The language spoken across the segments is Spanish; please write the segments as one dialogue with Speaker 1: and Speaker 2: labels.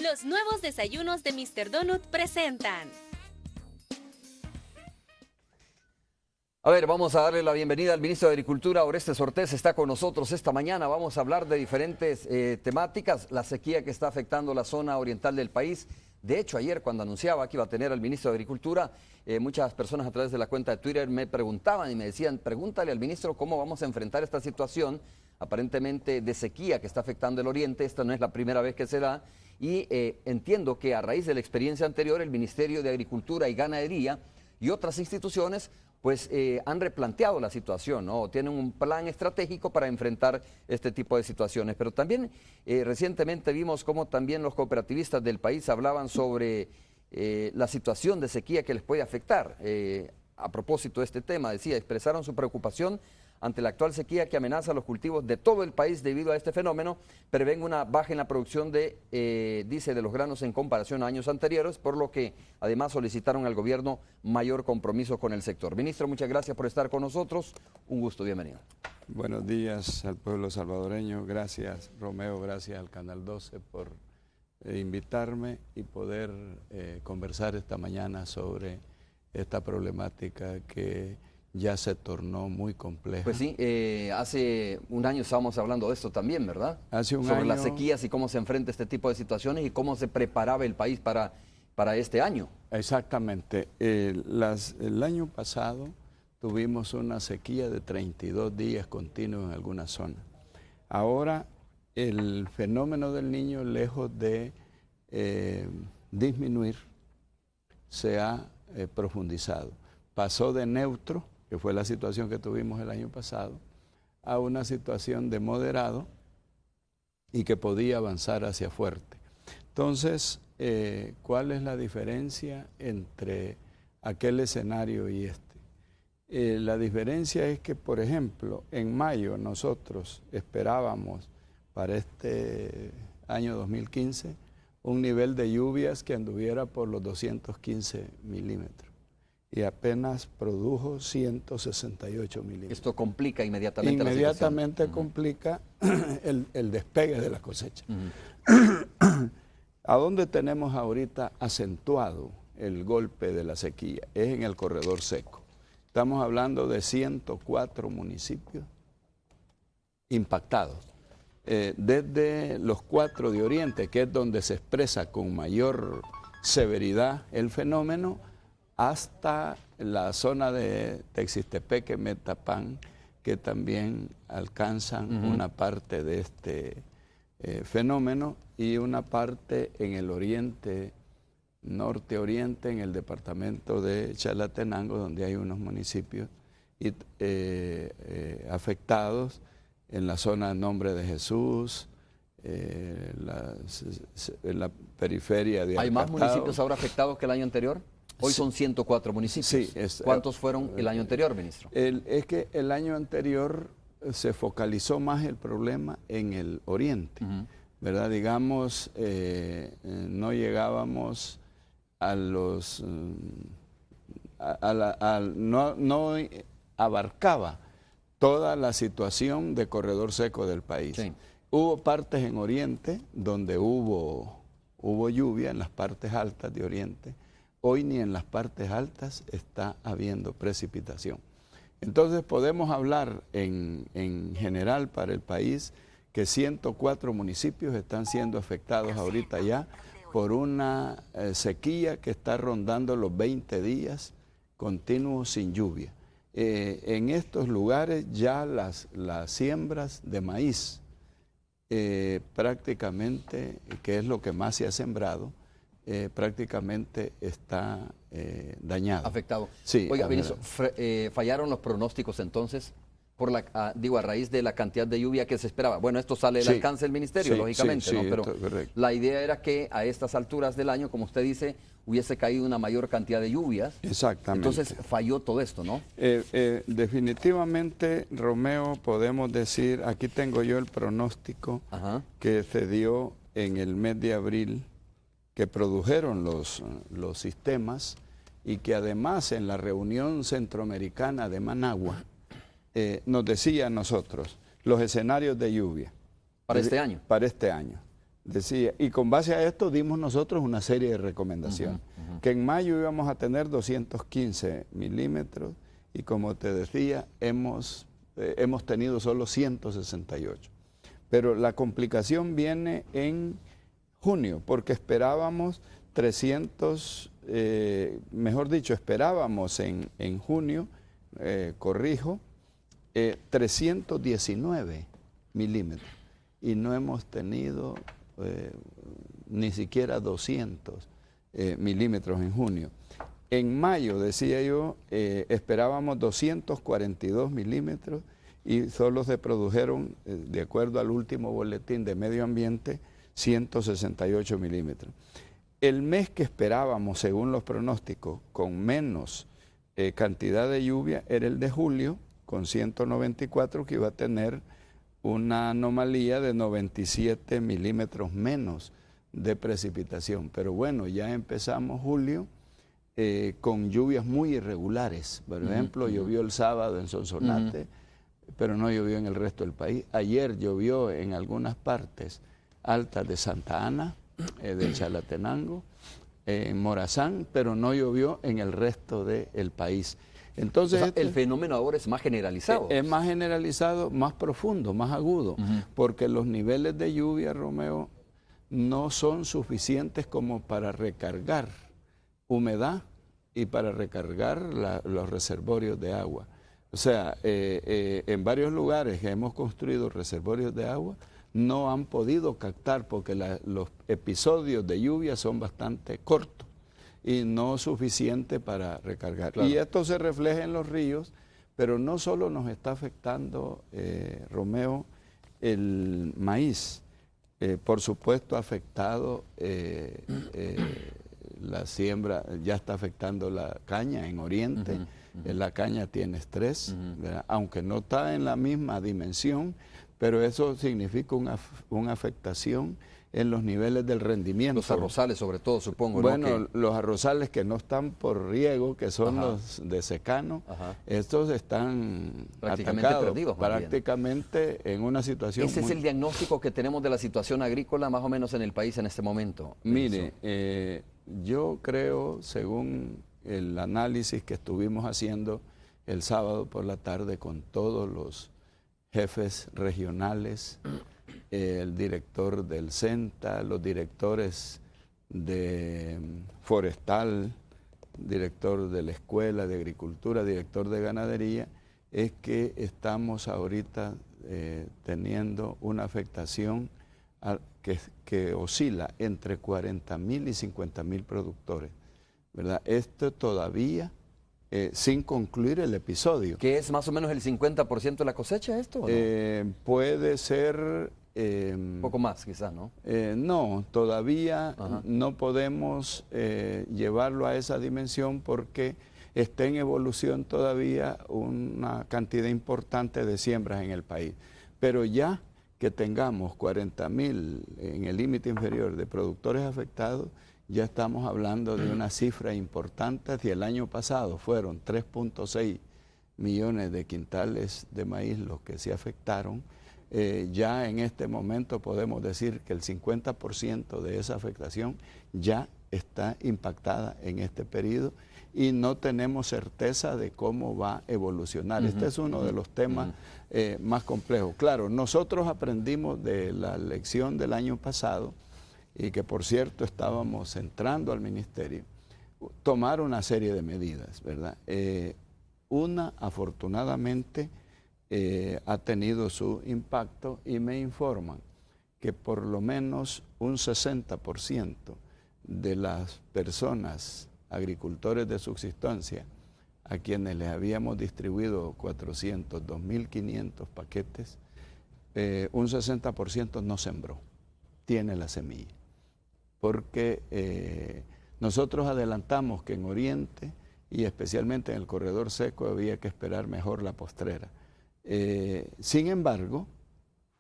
Speaker 1: Los nuevos desayunos de Mr. Donut presentan.
Speaker 2: A ver, vamos a darle la bienvenida al ministro de Agricultura, Orestes Ortiz, está con nosotros esta mañana. Vamos a hablar de diferentes temáticas, la sequía que está afectando la zona oriental del país. De hecho, ayer cuando anunciaba que iba a tener al ministro de Agricultura, muchas personas a través de la cuenta de Twitter me preguntaban y me decían, pregúntale al ministro cómo vamos a enfrentar esta situación, aparentemente de sequía que está afectando el oriente. Esta no es la primera vez que se da y entiendo que a raíz de la experiencia anterior, el Ministerio de Agricultura y Ganadería y otras instituciones pues han replanteado la situación, ¿no? Tienen un plan estratégico para enfrentar este tipo de situaciones. Pero también recientemente vimos cómo también los cooperativistas del país hablaban sobre la situación de sequía que les puede afectar. A propósito de este tema, decía, expresaron su preocupación ante la actual sequía que amenaza los cultivos de todo el país debido a este fenómeno. Prevén una baja en la producción de los granos en comparación a años anteriores, por lo que además solicitaron al gobierno mayor compromiso con el sector. Ministro, muchas gracias por estar con nosotros. Un gusto, bienvenido.
Speaker 3: Buenos días al pueblo salvadoreño. Gracias, Romeo, gracias al Canal 12 por invitarme y poder conversar esta mañana sobre esta problemática que ya se tornó muy compleja.
Speaker 2: Pues sí, hace un año estábamos hablando de esto también, ¿verdad?
Speaker 3: Hace un
Speaker 2: sobre
Speaker 3: año,
Speaker 2: las sequías y cómo se enfrenta este tipo de situaciones y cómo se preparaba el país para este año.
Speaker 3: Exactamente. El año pasado tuvimos una sequía de 32 días continuos en algunas zonas. Ahora el fenómeno del Niño, lejos de disminuir, se ha profundizado. Pasó de neutro, que fue la situación que tuvimos el año pasado, a una situación de moderado y que podía avanzar hacia fuerte. Entonces, ¿cuál es la diferencia entre aquel escenario y este? La diferencia es que, por ejemplo, en mayo nosotros esperábamos para este año 2015 un nivel de lluvias que anduviera por los 215 milímetros. Y apenas produjo 168 milímetros.
Speaker 2: Esto complica inmediatamente la situación.
Speaker 3: Inmediatamente complica el despegue de la cosecha. ¿A dónde tenemos ahorita acentuado el golpe de la sequía? Es en el corredor seco. Estamos hablando de 104 municipios impactados. Desde los 4 de Oriente, que es donde se expresa con mayor severidad el fenómeno, hasta la zona de Texistepeque, Metapán, que también alcanzan una parte de este fenómeno y una parte en el oriente, norte-oriente, en el departamento de Chalatenango, donde hay unos municipios afectados, en la zona Nombre de Jesús, en la periferia de Arcatao.
Speaker 2: ¿Hay más municipios ahora afectados que el año anterior? Hoy son 104 municipios. Sí, ¿cuántos fueron el año anterior, ministro?
Speaker 3: Es que el año anterior se focalizó más el problema en el oriente, ¿verdad? Digamos, no llegábamos a los... no abarcaba toda la situación de corredor seco del país. Sí. Hubo partes en oriente donde hubo lluvia, en las partes altas de oriente. Hoy ni en las partes altas está habiendo precipitación. Entonces podemos hablar en general para el país que 104 municipios están siendo afectados ahorita ya por una sequía que está rondando los 20 días continuos sin lluvia. En estos lugares ya las siembras de maíz prácticamente, que es lo que más se ha sembrado, prácticamente está dañado.
Speaker 2: Afectado.
Speaker 3: Sí.
Speaker 2: Oiga, ministro, ¿fallaron los pronósticos entonces a raíz de la cantidad de lluvia que se esperaba? Bueno, esto sale del alcance del ministerio, lógicamente, ¿no? Pero la idea era que a estas alturas del año, como usted dice, hubiese caído una mayor cantidad de lluvias.
Speaker 3: Exactamente.
Speaker 2: Entonces falló todo esto, ¿no?
Speaker 3: Definitivamente, Romeo, podemos decir, aquí tengo yo el pronóstico que se dio en el mes de abril, que produjeron los sistemas y que además en la reunión centroamericana de Managua nos decía a nosotros los escenarios de lluvia.
Speaker 2: ¿Para este año?
Speaker 3: Para este año. decía, y con base a esto dimos nosotros una serie de recomendaciones, que en mayo íbamos a tener 215 milímetros y como te decía, hemos tenido solo 168. Pero la complicación viene en junio, porque esperábamos 300, mejor dicho, esperábamos en junio, 319 milímetros y no hemos tenido ni siquiera 200 milímetros en junio. En mayo, decía yo, esperábamos 242 milímetros y solo se produjeron, de acuerdo al último boletín de medio ambiente, 168 milímetros. El mes que esperábamos, según los pronósticos, con menos cantidad de lluvia era el de julio, con 194, que iba a tener una anomalía de 97 milímetros menos de precipitación. Pero bueno, ya empezamos julio con lluvias muy irregulares. Por ejemplo, llovió el sábado en Sonsonate, pero no llovió en el resto del país. Ayer llovió en algunas partes altas de Santa Ana, de Chalatenango, en Morazán, pero no llovió en el resto del país. Entonces,
Speaker 2: o sea, el fenómeno ahora es más generalizado.
Speaker 3: Es más generalizado, más profundo, más agudo, porque los niveles de lluvia, Romeo, no son suficientes como para recargar humedad y para recargar los reservorios de agua. O sea, en varios lugares que hemos construido reservorios de agua, no han podido captar porque los episodios de lluvia son bastante cortos y no suficiente para recargar. Claro. Y esto se refleja en los ríos, pero no solo nos está afectando, Romeo, el maíz. Por supuesto ha afectado la siembra, ya está afectando la caña en Oriente. La caña tiene estrés, aunque no está en la misma dimensión, pero eso significa una afectación en los niveles del rendimiento.
Speaker 2: Los arrozales sobre todo, supongo.
Speaker 3: Bueno,
Speaker 2: ¿no?
Speaker 3: Los arrozales que no están por riego, que son los de secano, estos están
Speaker 2: prácticamente
Speaker 3: atacados,
Speaker 2: perdidos.
Speaker 3: Prácticamente en una situación.
Speaker 2: ¿Ese es el diagnóstico que tenemos de la situación agrícola más o menos en el país en este momento?
Speaker 3: Mire, yo creo, según el análisis que estuvimos haciendo el sábado por la tarde con todos los jefes regionales, el director del CENTA, los directores de Forestal, director de la Escuela de Agricultura, director de Ganadería, es que estamos ahorita teniendo una afectación que oscila entre 40.000 y 50.000 productores, ¿verdad? Esto todavía sin concluir el episodio.
Speaker 2: ¿Que es más o menos el 50% de la cosecha esto? ¿O no?
Speaker 3: Puede ser...
Speaker 2: un poco más quizás, ¿no?
Speaker 3: No, todavía no podemos llevarlo a esa dimensión porque está en evolución todavía una cantidad importante de siembras en el país. Pero ya que tengamos 40.000 en el límite inferior de productores afectados, ya estamos hablando de una cifra importante. Si el año pasado fueron 3.6 millones de quintales de maíz los que se afectaron, ya en este momento podemos decir que el 50% de esa afectación ya está impactada en este periodo y no tenemos certeza de cómo va a evolucionar. Este es uno de los temas más complejos. Claro, nosotros aprendimos de la lección del año pasado y que por cierto estábamos entrando al ministerio, tomar una serie de medidas, ¿verdad? Una, afortunadamente, ha tenido su impacto y me informan que por lo menos un 60% de las personas, agricultores de subsistencia, a quienes les habíamos distribuido 2.500 paquetes, un 60% no sembró, tiene la semilla. Porque nosotros adelantamos que en Oriente y especialmente en el corredor seco había que esperar mejor la postrera. Sin embargo,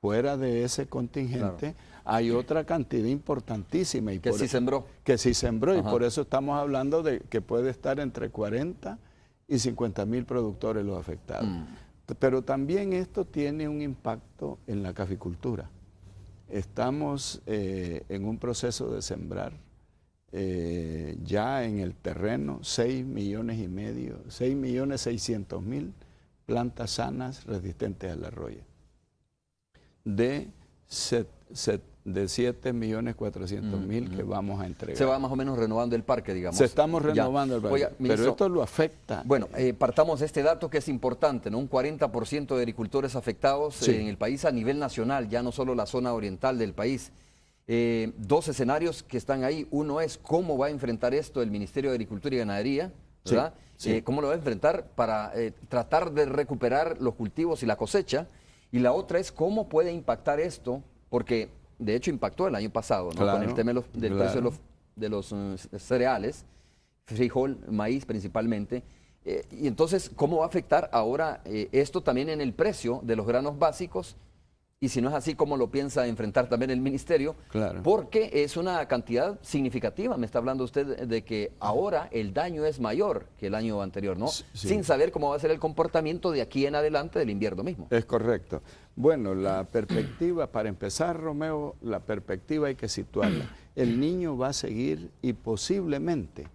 Speaker 3: fuera de ese contingente, hay otra cantidad importantísima. Y
Speaker 2: que sí sembró.
Speaker 3: Que sí sembró, y por eso estamos hablando de que puede estar entre 40 y 50.000 productores los afectados. Pero también esto tiene un impacto en la caficultura. Estamos en un proceso de sembrar ya en el terreno 6.600.000 plantas sanas resistentes a la roya. De 7.400.000 que vamos a entregar.
Speaker 2: Se va más o menos renovando el parque, digamos.
Speaker 3: Se estamos renovando el parque,
Speaker 2: Oiga, ministro,
Speaker 3: pero esto lo afecta.
Speaker 2: Bueno, partamos de este dato que es importante, ¿no? Un 40% de agricultores afectados
Speaker 3: Sí.
Speaker 2: en el país a nivel nacional, ya no solo la zona oriental del país. Dos escenarios que están ahí. Uno es cómo va a enfrentar esto el Ministerio de Agricultura y Ganadería, ¿verdad?
Speaker 3: Sí, sí.
Speaker 2: ¿Cómo lo va a enfrentar para tratar de recuperar los cultivos y la cosecha? Y la otra es cómo puede impactar esto, porque de hecho impactó el año pasado, ¿no?
Speaker 3: Claro,
Speaker 2: Con el tema del precio de los cereales, frijol, maíz principalmente. Y entonces, ¿cómo va a afectar ahora esto también en el precio de los granos básicos? Y si no es así, ¿cómo lo piensa enfrentar también el ministerio?
Speaker 3: Claro.
Speaker 2: Porque es una cantidad significativa. Me está hablando usted de que ahora el daño es mayor que el año anterior, ¿no?
Speaker 3: Sí.
Speaker 2: Sin saber cómo va a ser el comportamiento de aquí en adelante del invierno mismo.
Speaker 3: Es correcto. Bueno, la perspectiva, para empezar, Romeo, la perspectiva hay que situarla. El niño va a seguir y posiblemente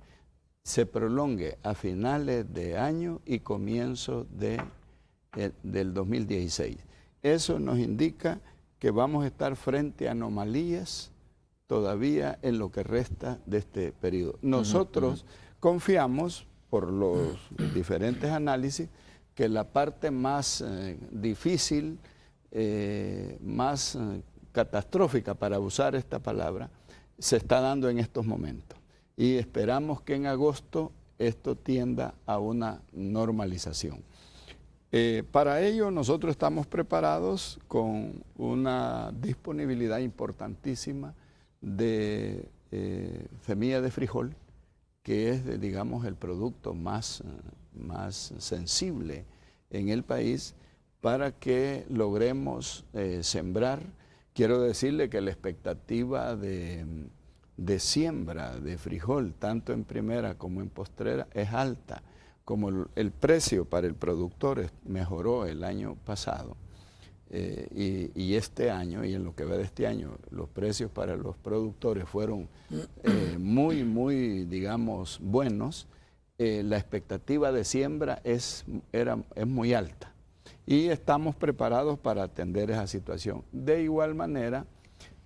Speaker 3: se prolongue a finales de año y comienzo del 2016. Eso nos indica que vamos a estar frente a anomalías todavía en lo que resta de este periodo. Nosotros confiamos, por los diferentes análisis, que la parte más difícil, más catastrófica, para usar esta palabra, se está dando en estos momentos. Y esperamos que en agosto esto tienda a una normalización. Para ello nosotros estamos preparados con una disponibilidad importantísima de semilla de frijol, que es, digamos, el producto más sensible en el país, para que logremos sembrar. Quiero decirle que la expectativa de siembra de frijol, tanto en primera como en postrera, es alta. Como el precio para el productor mejoró el año pasado y este año, y en lo que va de este año, los precios para los productores fueron muy, digamos, buenos, la expectativa de siembra es muy alta y estamos preparados para atender esa situación. De igual manera,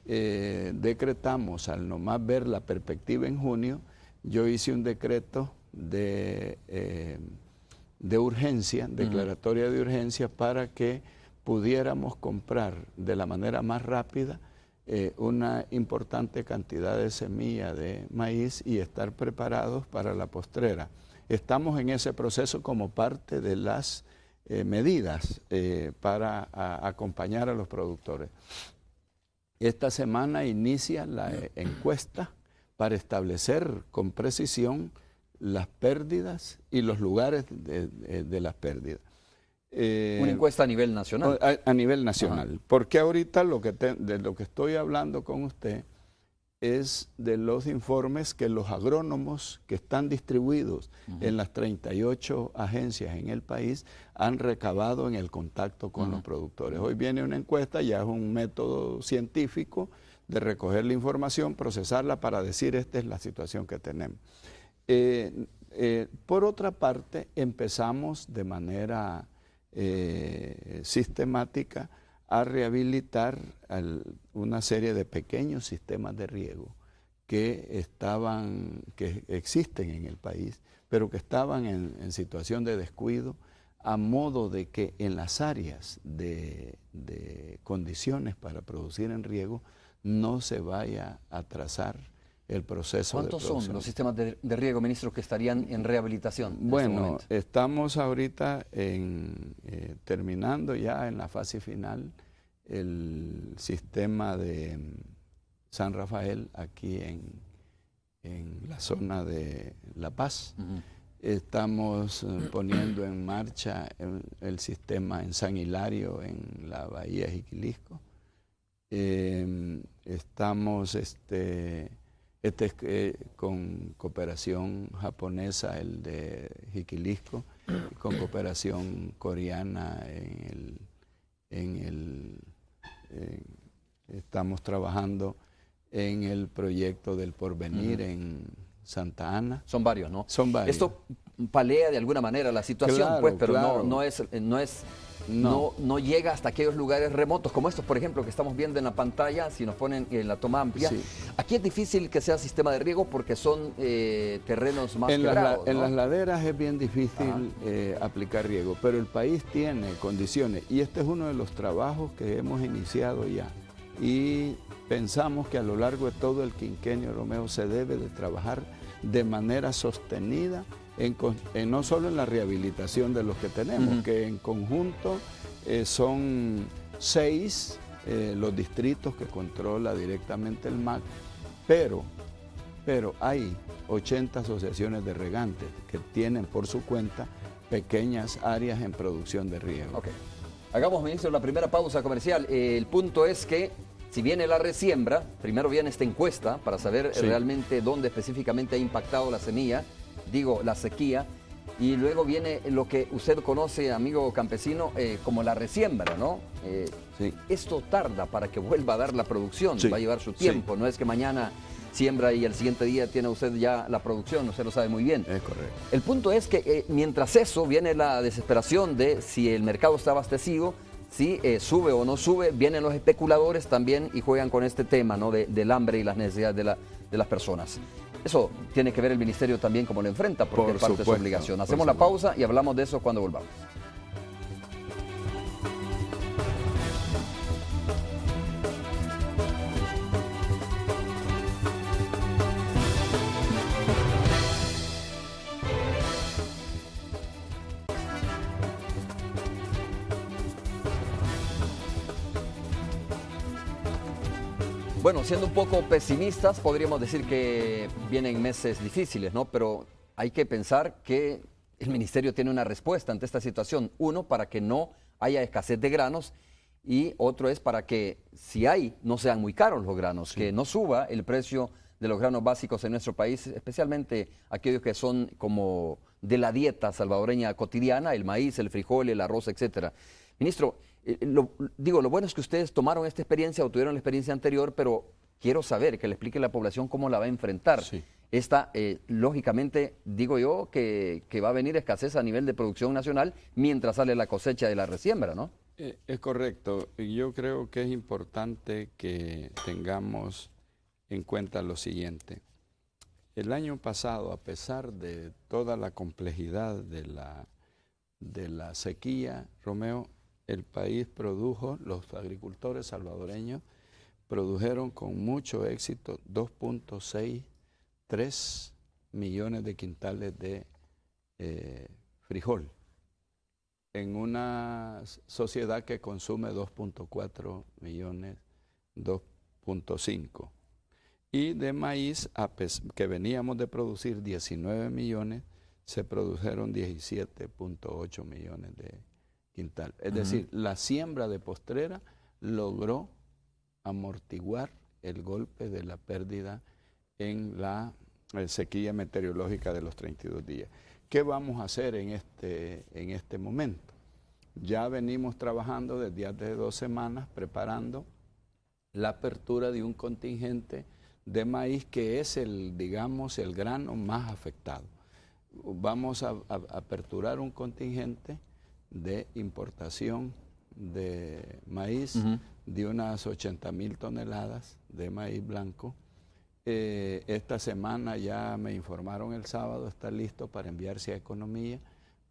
Speaker 3: decretamos, al nomás ver la perspectiva en junio, yo hice un decreto de urgencia, declaratoria de urgencia, para que pudiéramos comprar de la manera más rápida una importante cantidad de semilla de maíz y estar preparados para la postrera. Estamos en ese proceso como parte de las medidas para acompañar a los productores. Esta semana inicia la encuesta para establecer con precisión las pérdidas y los lugares de las pérdidas.
Speaker 2: Una encuesta a nivel nacional.
Speaker 3: A nivel nacional. Ajá. Porque ahorita de lo que estoy hablando con usted es de los informes que los agrónomos que están distribuidos en las 38 agencias en el país han recabado en el contacto con los productores. Hoy viene una encuesta, ya es un método científico de recoger la información, procesarla para decir esta es la situación que tenemos. Por otra parte, empezamos de manera sistemática a rehabilitar una serie de pequeños sistemas de riego que existen en el país, pero que estaban en situación de descuido, a modo de que en las áreas de condiciones para producir en riego no se vaya a atrasar el proceso de producción.
Speaker 2: ¿Cuántos son los sistemas de riego, ministro, que estarían en rehabilitación?
Speaker 3: Bueno, estamos ahorita terminando ya en la fase final el sistema de San Rafael aquí en la zona de La Paz. Estamos poniendo en marcha el sistema en San Hilario, en la bahía de Jiquilisco. Estamos con cooperación japonesa, el de Jiquilisco, con cooperación coreana Estamos trabajando en el proyecto del Porvenir en Santa Ana.
Speaker 2: Son varios, ¿no?
Speaker 3: Son varios.
Speaker 2: Esto palea de alguna manera la situación,
Speaker 3: Claro,
Speaker 2: pues, pero
Speaker 3: claro.
Speaker 2: no llega hasta aquellos lugares remotos, como estos, por ejemplo, que estamos viendo en la pantalla, si nos ponen en la toma amplia.
Speaker 3: Sí.
Speaker 2: Aquí es difícil que sea sistema de riego porque son terrenos más quebrados,
Speaker 3: En
Speaker 2: ¿no?
Speaker 3: las laderas es bien difícil aplicar riego, pero el país tiene condiciones y este es uno de los trabajos que hemos iniciado ya. Y pensamos que a lo largo de todo el quinquenio, Romeo, se debe de trabajar de manera sostenida, no solo en la rehabilitación de los que tenemos, que en conjunto son 6 los distritos que controla directamente el MAC, pero hay 80 asociaciones de regantes que tienen por su cuenta pequeñas áreas en producción de riego.
Speaker 2: Ok. Hagamos, ministro, la primera pausa comercial. El punto es que si viene la resiembra, primero viene esta encuesta para saber realmente dónde específicamente ha impactado la semilla, la sequía, y luego viene lo que usted conoce, amigo campesino, como la resiembra, ¿no? Esto tarda para que vuelva a dar la producción, va a llevar su tiempo, no es que mañana siembra y el siguiente día tiene usted ya la producción, usted lo sabe muy bien.
Speaker 3: Es correcto.
Speaker 2: El punto es que mientras eso viene la desesperación de si el mercado está abastecido, si sube o no sube, vienen los especuladores también y juegan con este tema, ¿no? del hambre y las necesidades de las personas. Eso tiene que ver el ministerio también cómo lo enfrenta, porque es parte de su obligación. Hacemos la pausa y hablamos de eso cuando volvamos. Bueno, siendo un poco pesimistas, podríamos decir que vienen meses difíciles, ¿no? Pero hay que pensar que el ministerio tiene una respuesta ante esta situación. Uno, para que no haya escasez de granos, y otro es para que, si hay, no sean muy caros los granos, que no suba el precio de los granos básicos en nuestro país, especialmente aquellos que son como de la dieta salvadoreña cotidiana, el maíz, el frijol, el arroz, etcétera. Ministro, lo bueno es que ustedes tomaron esta experiencia o tuvieron la experiencia anterior, pero quiero saber, que le explique a la población cómo la va a enfrentar. Esta, lógicamente, digo yo, que va a venir escasez a nivel de producción nacional mientras sale la cosecha de la resiembra, ¿no?
Speaker 3: Es correcto. Yo creo que es importante que tengamos en cuenta lo siguiente. El año pasado, a pesar de toda la complejidad de la sequía, Romeo, el país produjo, los agricultores salvadoreños produjeron con mucho éxito 2.63 millones de quintales de frijol en una sociedad que consume 2.4 millones, 2.5. Y de maíz, que veníamos de producir 19 millones, se produjeron 17.8 millones de quintal. Es decir, la siembra de postrera logró amortiguar el golpe de la pérdida en la sequía meteorológica de los 32 días. ¿Qué vamos a hacer en este momento? Ya venimos trabajando desde hace 2 semanas preparando la apertura de un contingente de maíz que es el grano más afectado. Vamos a aperturar un contingente de importación de maíz de unas 80,000 toneladas de maíz blanco. Esta semana ya me informaron el sábado, está listo para enviarse a Economía.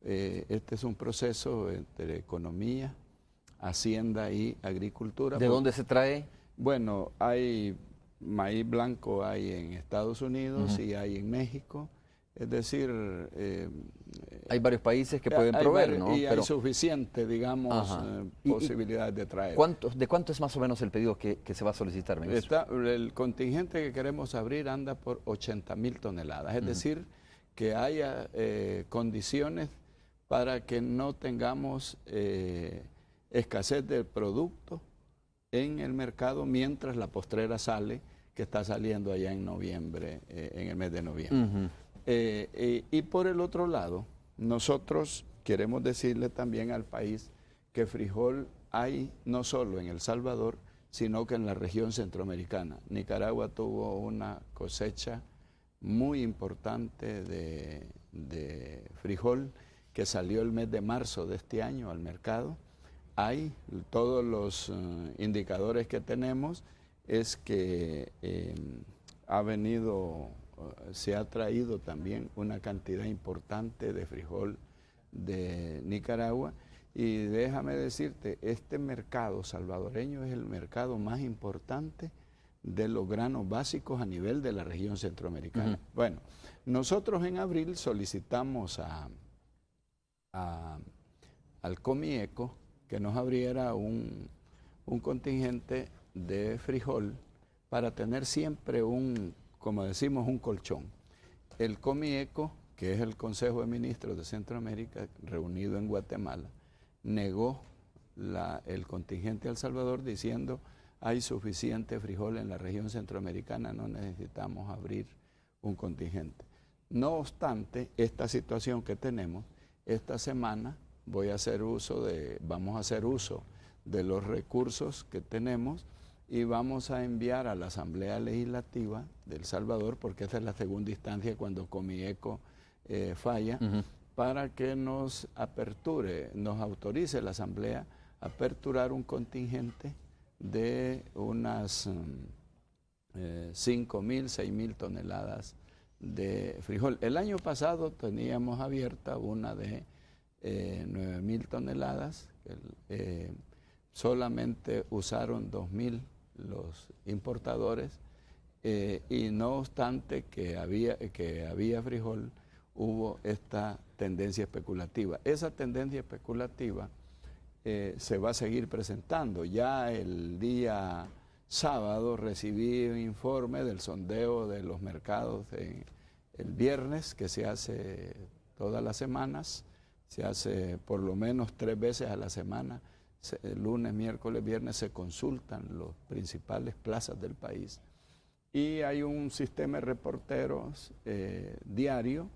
Speaker 3: Este es un proceso entre Economía, Hacienda y Agricultura.
Speaker 2: ¿De dónde se trae?
Speaker 3: Bueno, hay maíz blanco hay en Estados Unidos y hay en México. Es decir,
Speaker 2: hay varios países que pueden proveer, ¿no?
Speaker 3: Y hay suficiente, digamos, posibilidades de traer.
Speaker 2: ¿De cuánto es más o menos el pedido que se va a solicitar, ministro?
Speaker 3: El contingente que queremos abrir anda por 80,000 toneladas. Es decir, que haya condiciones para que no tengamos escasez de producto en el mercado mientras la postrera sale, que está saliendo allá en noviembre, en el mes de noviembre. Y por el otro lado, nosotros queremos decirle también al país que frijol hay no solo en El Salvador, sino que en la región centroamericana. Nicaragua tuvo una cosecha muy importante de frijol que salió el mes de marzo de este año al mercado. Hay todos los indicadores que tenemos es que se ha traído también una cantidad importante de frijol de Nicaragua, y déjame decirte, este mercado salvadoreño es el mercado más importante de los granos básicos a nivel de la región centroamericana. Bueno, nosotros en abril solicitamos al Comieco que nos abriera un contingente de frijol para tener siempre como decimos, un colchón. El Comieco, que es el Consejo de Ministros de Centroamérica, reunido en Guatemala, negó el contingente a El Salvador diciendo hay suficiente frijol en la región centroamericana, no necesitamos abrir un contingente. No obstante, esta situación que tenemos, esta semana vamos a hacer uso de los recursos que tenemos y vamos a enviar a la Asamblea Legislativa de El Salvador, porque esta es la segunda instancia cuando Comieco falla, para que nos autorice la Asamblea a aperturar un contingente de unas 5.000, 6.000 toneladas de frijol. El año pasado teníamos abierta una de 9.000 toneladas, solamente usaron 2.000 los importadores, y no obstante que había frijol, hubo esta tendencia especulativa. Esa tendencia especulativa se va a seguir presentando. Ya el día sábado recibí un informe del sondeo de los mercados el viernes, que se hace todas las semanas, se hace por lo menos 3 veces a la semana, lunes, miércoles, viernes se consultan las principales plazas del país. Y hay un sistema de reporteros diario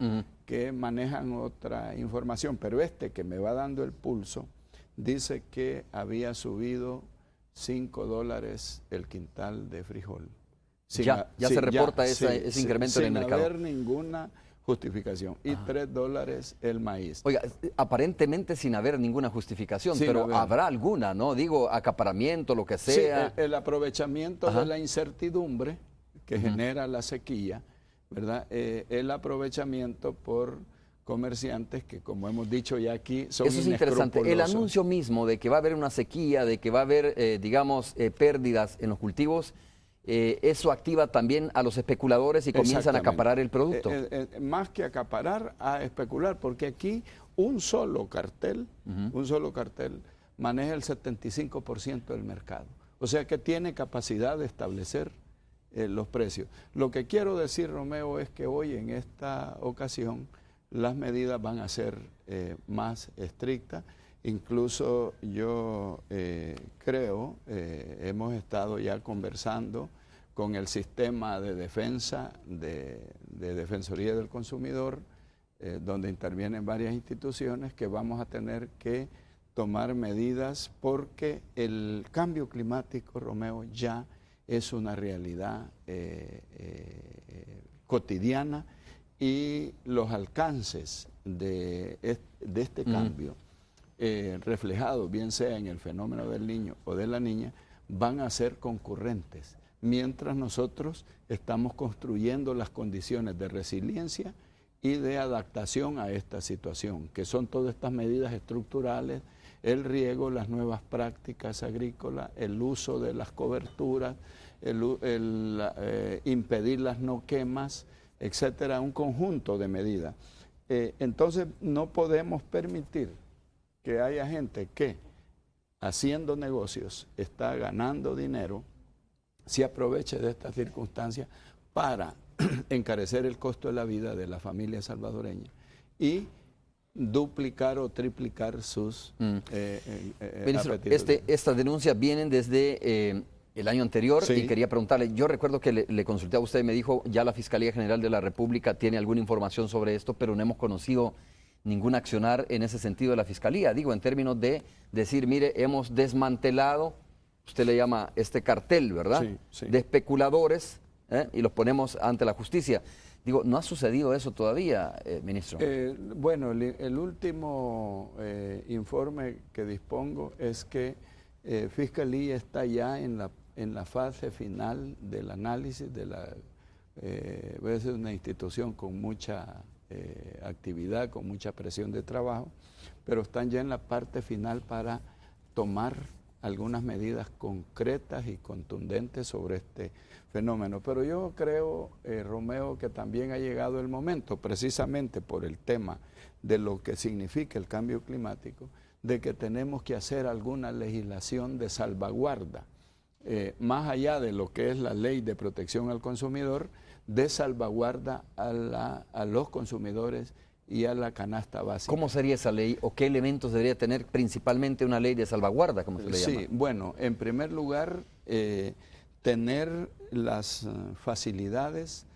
Speaker 3: que manejan otra información, pero que me va dando el pulso dice que había subido $5 el quintal de frijol.
Speaker 2: Ya se reporta ese incremento en el mercado.
Speaker 3: Sin haber ninguna justificación. Y $3 el maíz.
Speaker 2: Oiga, aparentemente sin haber ninguna justificación, pero habrá alguna, ¿no? Digo, acaparamiento, lo que sea.
Speaker 3: Sí, el aprovechamiento de la incertidumbre que genera la sequía, ¿verdad? El aprovechamiento por comerciantes que, como hemos dicho ya aquí, son
Speaker 2: Eso es interesante. El anuncio mismo de que va a haber una sequía, de que va a haber, digamos, pérdidas en los cultivos, eso activa también a los especuladores y comienzan a acaparar el producto.
Speaker 3: Más que acaparar, a especular, porque aquí un solo cartel maneja el 75% del mercado. O sea que tiene capacidad de establecer los precios. Lo que quiero decir, Romeo, es que hoy en esta ocasión las medidas van a ser más estrictas. Incluso yo creo, hemos estado ya conversando con el sistema de defensa de Defensoría del Consumidor, donde intervienen varias instituciones, que vamos a tener que tomar medidas porque el cambio climático, Romeo, ya es una realidad cotidiana, y los alcances de este cambio reflejados, bien sea en el fenómeno del niño o de la niña, van a ser concurrentes, mientras nosotros estamos construyendo las condiciones de resiliencia y de adaptación a esta situación, que son todas estas medidas estructurales: el riego, las nuevas prácticas agrícolas, el uso de las coberturas, impedir las no quemas, etcétera, un conjunto de medidas. Entonces no podemos permitir que haya gente que, haciendo negocios, está ganando dinero, se aproveche de estas circunstancias para encarecer el costo de la vida de la familia salvadoreña y duplicar o triplicar sus
Speaker 2: Ministro,
Speaker 3: apetitos.
Speaker 2: estas denuncias vienen desde el año anterior,
Speaker 3: Sí.
Speaker 2: y quería preguntarle, yo recuerdo que le consulté a usted y me dijo, ya la Fiscalía General de la República tiene alguna información sobre esto, pero no hemos conocido ningún accionar en ese sentido de la Fiscalía. Digo, en términos de decir, mire, hemos desmantelado usted le llama este cartel, ¿verdad?
Speaker 3: Sí, sí.
Speaker 2: De especuladores, y los ponemos ante la justicia. Digo, ¿no ha sucedido eso todavía, ministro?
Speaker 3: Bueno, el último informe que dispongo es que Fiscalía está ya en la fase final del análisis de es una institución con mucha actividad, con mucha presión de trabajo, pero están ya en la parte final para tomar algunas medidas concretas y contundentes sobre este fenómeno. Pero yo creo, Romeo, que también ha llegado el momento, precisamente por el tema de lo que significa el cambio climático, de que tenemos que hacer alguna legislación de salvaguarda, más allá de lo que es la ley de protección al consumidor, de salvaguarda a los consumidores y a la canasta básica.
Speaker 2: ¿Cómo sería esa ley o qué elementos debería tener principalmente una ley de salvaguarda, como se le llama?
Speaker 3: Sí, bueno, en primer lugar, tener las facilidades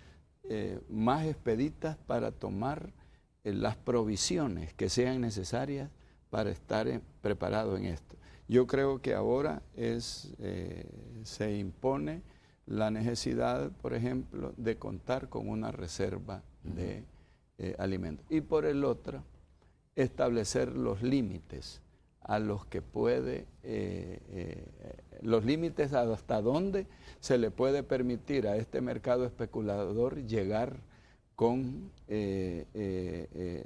Speaker 3: más expeditas para tomar las provisiones que sean necesarias para estar preparado en esto. Yo creo que ahora se impone la necesidad, por ejemplo, de contar con una reserva de alimentos. Y por el otro, establecer los límites a los que puede, los límites hasta dónde se le puede permitir a este mercado especulador llegar con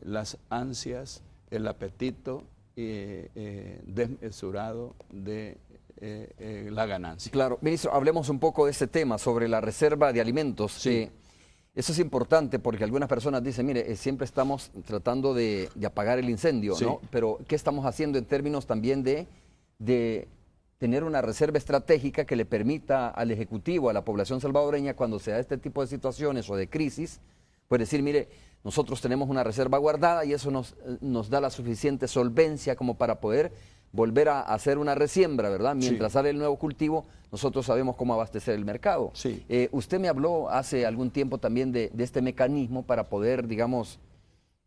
Speaker 3: las ansias, el apetito desmesurado de la ganancia.
Speaker 2: Claro, ministro, hablemos un poco de ese tema sobre la reserva de alimentos.
Speaker 3: Sí.
Speaker 2: Eso es importante porque algunas personas dicen, mire, siempre estamos tratando de apagar el incendio,
Speaker 3: Sí.
Speaker 2: ¿no? Pero ¿qué estamos haciendo en términos también de tener una reserva estratégica que le permita al Ejecutivo, a la población salvadoreña, cuando se da este tipo de situaciones o de crisis, pues decir, mire, nosotros tenemos una reserva guardada y eso nos da la suficiente solvencia como para poder volver a hacer una resiembra, ¿verdad? Mientras
Speaker 3: Sí.
Speaker 2: sale el nuevo cultivo, nosotros sabemos cómo abastecer el mercado.
Speaker 3: Sí.
Speaker 2: Usted me habló hace algún tiempo también de este mecanismo para poder, digamos,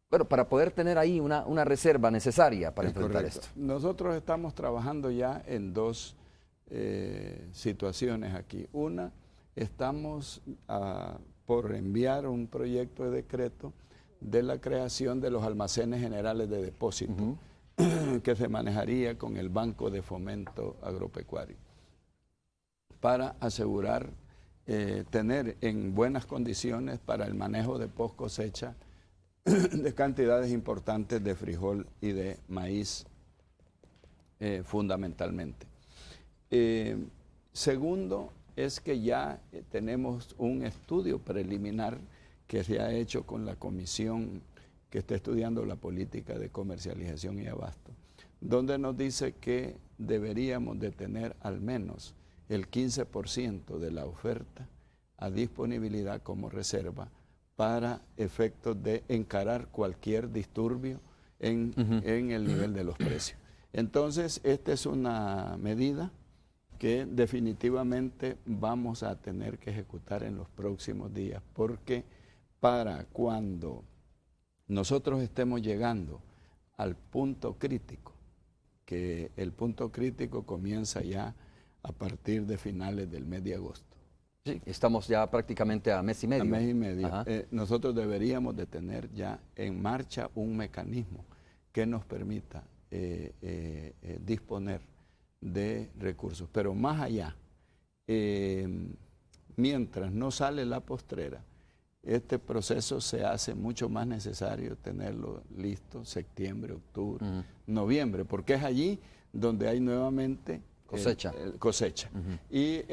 Speaker 2: bueno, para poder tener ahí una reserva necesaria para
Speaker 3: Es
Speaker 2: enfrentar
Speaker 3: correcto.
Speaker 2: esto.
Speaker 3: Nosotros estamos trabajando ya en dos situaciones aquí. Una, estamos por enviar un proyecto de decreto de la creación de los almacenes generales de depósito que se manejaría con el Banco de Fomento Agropecuario para asegurar tener en buenas condiciones para el manejo de post cosecha de cantidades importantes de frijol y de maíz fundamentalmente. Segundo, es que ya tenemos un estudio preliminar que se ha hecho con la comisión que está estudiando la política de comercialización y abasto, donde nos dice que deberíamos de tener al menos el 15% de la oferta a disponibilidad como reserva para efectos de encarar cualquier disturbio en el nivel de los precios. Entonces, esta es una medida que definitivamente vamos a tener que ejecutar en los próximos días, porque para cuando nosotros estemos llegando al punto crítico, que el punto crítico comienza ya a partir de finales del mes de agosto.
Speaker 2: Sí, estamos ya prácticamente a mes y medio.
Speaker 3: A mes y medio.
Speaker 2: Ajá.
Speaker 3: Nosotros deberíamos de tener ya en marcha un mecanismo que nos permita disponer de recursos. Pero más allá, mientras no sale la postrera, este proceso se hace mucho más necesario tenerlo listo septiembre, octubre, noviembre, porque es allí donde hay nuevamente
Speaker 2: cosecha.
Speaker 3: Cosecha. Y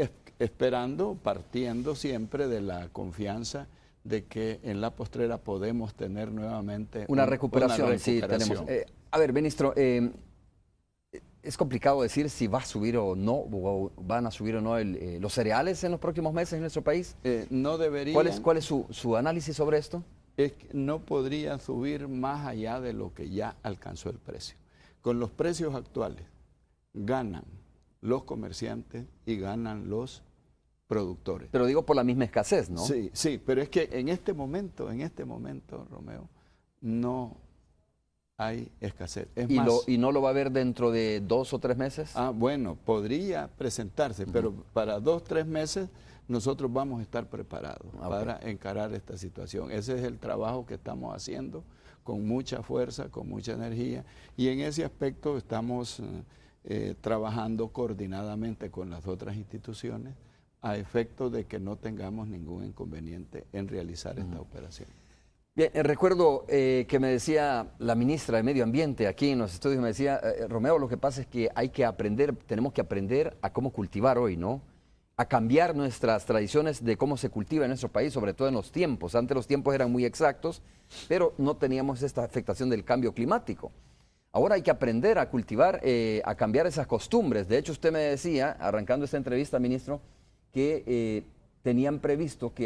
Speaker 3: esperando, partiendo siempre de la confianza de que en la postrera podemos tener nuevamente
Speaker 2: una recuperación.
Speaker 3: Una
Speaker 2: Sí,
Speaker 3: recuperación.
Speaker 2: tenemos. A ver, ministro, es complicado decir si va a subir o no, o van a subir o no los cereales en los próximos meses en nuestro país.
Speaker 3: No debería.
Speaker 2: ¿Cuál es su análisis sobre esto?
Speaker 3: Es que no podría subir más allá de lo que ya alcanzó el precio. Con los precios actuales ganan los comerciantes y ganan los productores.
Speaker 2: Pero digo por la misma escasez, ¿no?
Speaker 3: Sí, sí, pero es que en este momento, Romeo, hay escasez. Es
Speaker 2: ¿Y,
Speaker 3: más,
Speaker 2: y no lo va a ver dentro de 2 o 3 meses?
Speaker 3: bueno, podría presentarse, pero para 2 o 3 meses nosotros vamos a estar preparados para encarar esta situación. Ese es el trabajo que estamos haciendo con mucha fuerza, con mucha energía, y en ese aspecto estamos trabajando coordinadamente con las otras instituciones a efecto de que no tengamos ningún inconveniente en realizar esta operación.
Speaker 2: Bien, recuerdo que me decía la ministra de Medio Ambiente aquí en los estudios, me decía, Romeo, lo que pasa es que hay que aprender, tenemos que aprender a cómo cultivar hoy, ¿no? A cambiar nuestras tradiciones de cómo se cultiva en nuestro país, sobre todo en los tiempos. Antes los tiempos eran muy exactos, pero no teníamos esta afectación del cambio climático. Ahora hay que aprender a cultivar, a cambiar esas costumbres. De hecho, usted me decía, arrancando esta entrevista, ministro, que tenían previsto que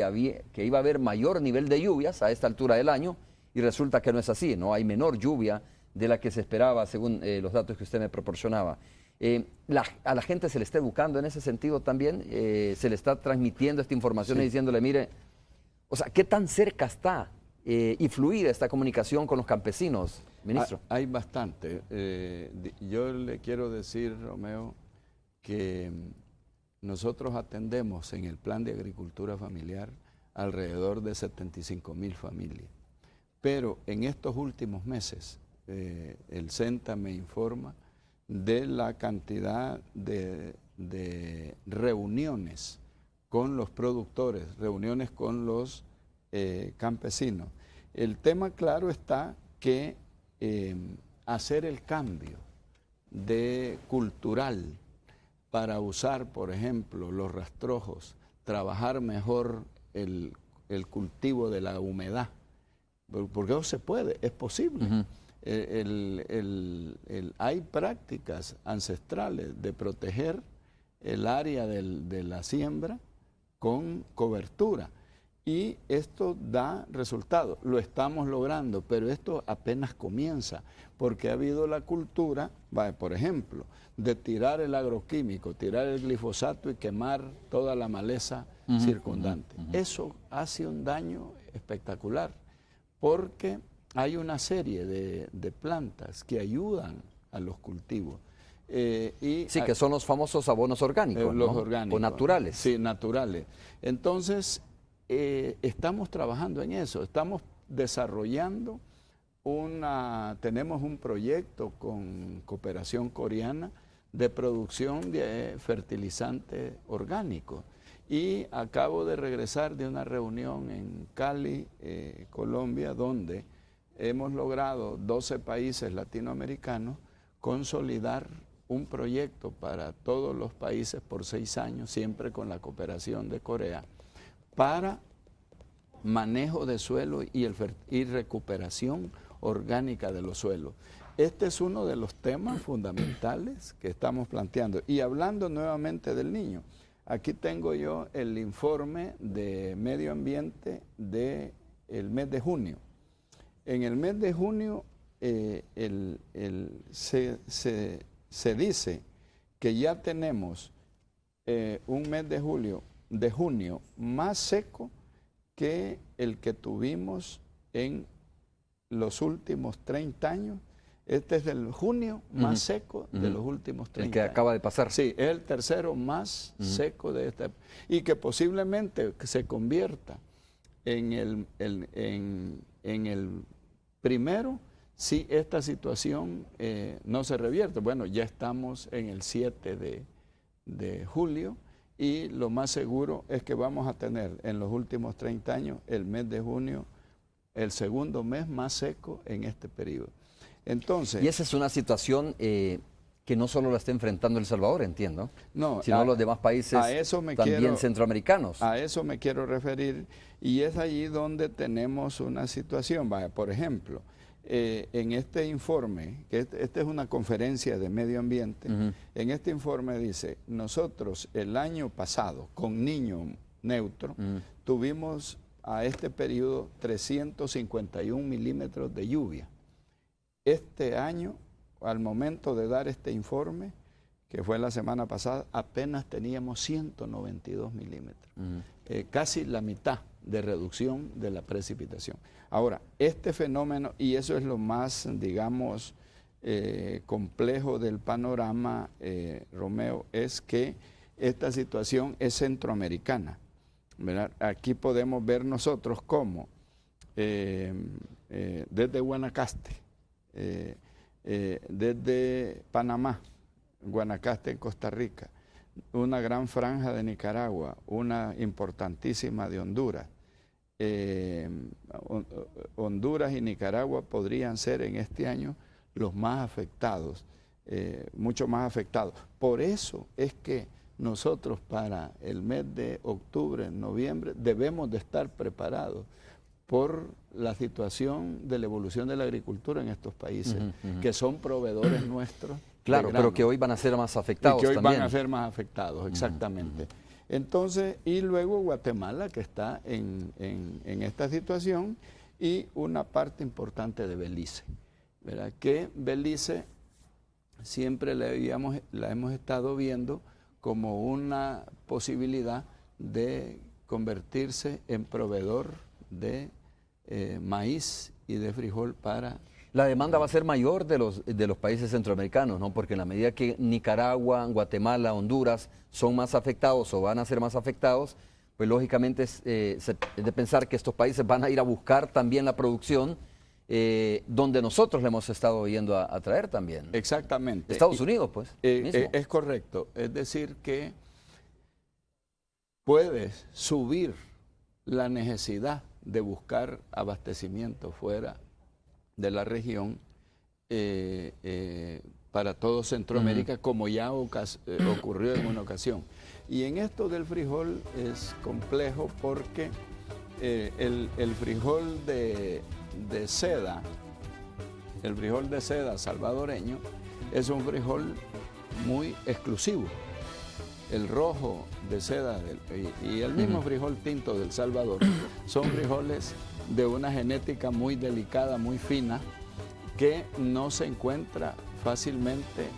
Speaker 2: iba a haber mayor nivel de lluvias a esta altura del año, y resulta que no es así, ¿no? Hay menor lluvia de la que se esperaba según los datos que usted me proporcionaba. A la gente se le está educando en ese sentido también, se le está transmitiendo esta información y diciéndole, mire, o sea, ¿qué tan cerca está y fluida esta comunicación con los campesinos, ministro?
Speaker 3: Hay bastante. Yo le quiero decir, Romeo, que nosotros atendemos en el plan de agricultura familiar alrededor de 75,000 familias. Pero en estos últimos meses, el CENTA me informa de la cantidad de reuniones con los productores, reuniones con los campesinos. El tema claro está que hacer el cambio cultural para usar, por ejemplo, los rastrojos, trabajar mejor el cultivo de la humedad, porque eso se puede, es posible. Hay prácticas ancestrales de proteger el área de la siembra con cobertura, y esto da resultados. Lo estamos logrando, pero esto apenas comienza, porque ha habido la cultura, por ejemplo, de tirar el agroquímico, tirar el glifosato y quemar toda la maleza circundante. Eso hace un daño espectacular, porque hay una serie de plantas que ayudan a los cultivos.
Speaker 2: Sí, que son los famosos abonos orgánicos,
Speaker 3: los
Speaker 2: ¿no?
Speaker 3: orgánicos.
Speaker 2: O naturales.
Speaker 3: Sí, naturales. Entonces, estamos trabajando en eso, estamos desarrollando tenemos un proyecto con cooperación coreana de producción de fertilizantes orgánicos. Y acabo de regresar de una reunión en Cali, Colombia, donde hemos logrado 12 países latinoamericanos consolidar un proyecto para todos los países por 6 años, siempre con la cooperación de Corea, para manejo de suelo y recuperación orgánica de los suelos. Este es uno de los temas fundamentales que estamos planteando. Y hablando nuevamente del niño, aquí tengo yo el informe de medio ambiente del mes de junio. En el mes de junio se dice que ya tenemos un mes de junio más seco que el que tuvimos en los últimos 30 años. Este es el junio más seco de los últimos 30 años.
Speaker 2: El que acaba de pasar.
Speaker 3: Sí, es el tercero más seco de esta. Y que posiblemente se convierta en el primero si esta situación no se revierte. Bueno, ya estamos en el 7 de julio y lo más seguro es que vamos a tener en los últimos 30 años el mes de junio, el segundo mes más seco en este periodo. Entonces,
Speaker 2: y esa es una situación que no solo la está enfrentando El Salvador, entiendo,
Speaker 3: no,
Speaker 2: sino los demás países también centroamericanos.
Speaker 3: A eso me quiero referir, y es allí donde tenemos una situación. Por ejemplo, en este informe, que esta es una conferencia de medio ambiente, en este informe dice, nosotros el año pasado, con niño neutro, tuvimos a este periodo 351 milímetros de lluvia. Este año, al momento de dar este informe, que fue la semana pasada, apenas teníamos 192 milímetros, casi la mitad de reducción de la precipitación. Ahora, este fenómeno, y eso es lo más, digamos, complejo del panorama, Romeo, es que esta situación es centroamericana, ¿verdad? Aquí podemos ver nosotros cómo desde Guanacaste, desde Panamá, Guanacaste en Costa Rica, una gran franja de Nicaragua, una importantísima de Honduras. Honduras y Nicaragua podrían ser en este año los más afectados, mucho más afectados. Por eso es que nosotros para el mes de octubre, noviembre, debemos de estar preparados por la situación de la evolución de la agricultura en estos países, que son proveedores nuestros.
Speaker 2: Claro, pero que hoy van a ser más afectados
Speaker 3: y que hoy
Speaker 2: también.
Speaker 3: van a ser más afectados, exactamente. Entonces, y luego Guatemala, que está en esta situación, y una parte importante de Belice, ¿verdad? Que Belice siempre la hemos estado viendo como una posibilidad de convertirse en proveedor de maíz y de frijol para...
Speaker 2: La demanda va a ser mayor de los países centroamericanos, ¿no? Porque en la medida que Nicaragua, Guatemala, Honduras son más afectados o van a ser más afectados, pues lógicamente es de pensar que estos países van a ir a buscar también la producción donde nosotros le hemos estado yendo a traer también.
Speaker 3: Exactamente.
Speaker 2: Estados Unidos, pues.
Speaker 3: Es correcto. Es decir que puede subir la necesidad de buscar abastecimiento fuera de la región para todo Centroamérica, como ya ocurrió en una ocasión. Y en esto del frijol es complejo porque el frijol de seda, el frijol de seda salvadoreño, es un frijol muy exclusivo. El rojo de seda y el mismo frijol tinto del Salvador son frijoles de una genética muy delicada, muy fina, que no se encuentra fácilmente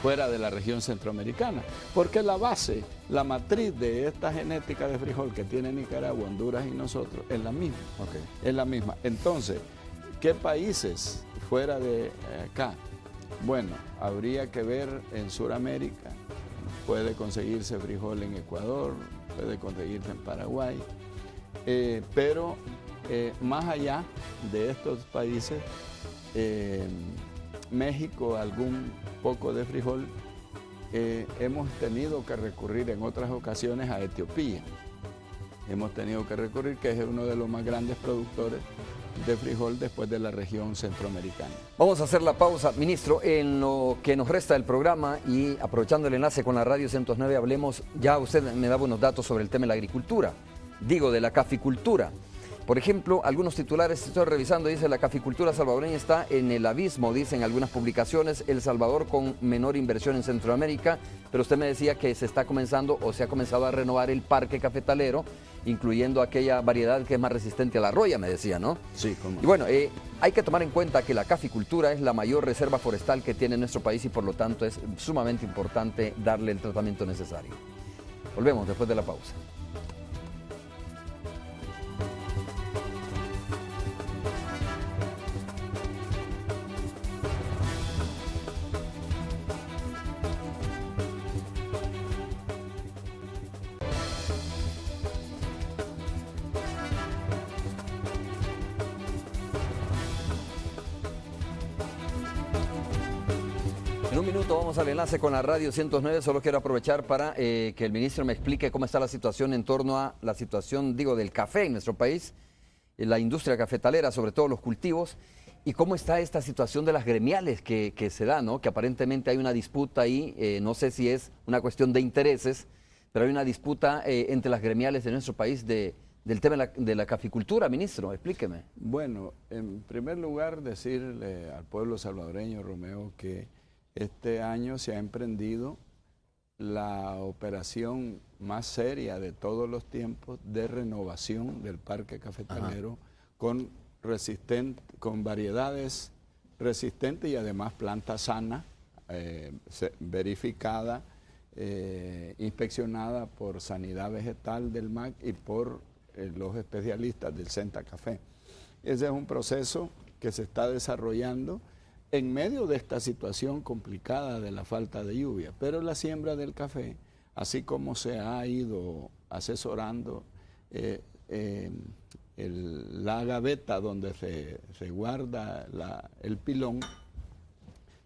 Speaker 3: fuera de la región centroamericana, porque la base, la matriz de esta genética de frijol que tiene Nicaragua, Honduras y nosotros es la misma. Es la misma. Entonces, ¿qué países fuera de acá? Bueno, habría que ver en Sudamérica. Puede conseguirse frijol en Ecuador, puede conseguirse en Paraguay, pero más allá de estos países, México, algún poco de frijol, hemos tenido que recurrir en otras ocasiones a Etiopía. Hemos tenido que recurrir, que es uno de los más grandes productores de frijol después de la región centroamericana.
Speaker 2: Vamos a hacer la pausa. Ministro, en lo que nos resta del programa y aprovechando el enlace con la Radio 109, hablemos, ya usted me daba unos datos sobre el tema de la agricultura, digo de la caficultura. Por ejemplo, algunos titulares, estoy revisando, dice la caficultura salvadoreña está en el abismo, dicen algunas publicaciones, El Salvador con menor inversión en Centroamérica, pero usted me decía que se está comenzando o se ha comenzado a renovar el parque cafetalero, incluyendo aquella variedad que es más resistente a la roya, me decía, ¿no?
Speaker 3: Sí, cómo no.
Speaker 2: Y bueno, hay que tomar en cuenta que la caficultura es la mayor reserva forestal que tiene nuestro país y por lo tanto es sumamente importante darle el tratamiento necesario. Volvemos después de la pausa. En un minuto vamos al enlace con la Radio 109. Solo quiero aprovechar para que el ministro me explique cómo está la situación en torno a la situación, digo, del café en nuestro país, en la industria cafetalera, sobre todo los cultivos, y cómo está esta situación de las gremiales que se da, ¿no? Que aparentemente hay una disputa ahí, no sé si es una cuestión de intereses, pero hay una disputa entre las gremiales de nuestro país del tema de la caficultura. Ministro, explíqueme.
Speaker 3: Bueno, en primer lugar, decirle al pueblo salvadoreño, Romeo, que este año se ha emprendido la operación más seria de todos los tiempos de renovación del parque cafetalero con variedades resistentes y además planta sana, verificada, inspeccionada por Sanidad Vegetal del MAC y por los especialistas del Senta Café. Ese es un proceso que se está desarrollando en medio de esta situación complicada de la falta de lluvia, pero la siembra del café, así como se ha ido asesorando la gaveta donde se guarda el pilón,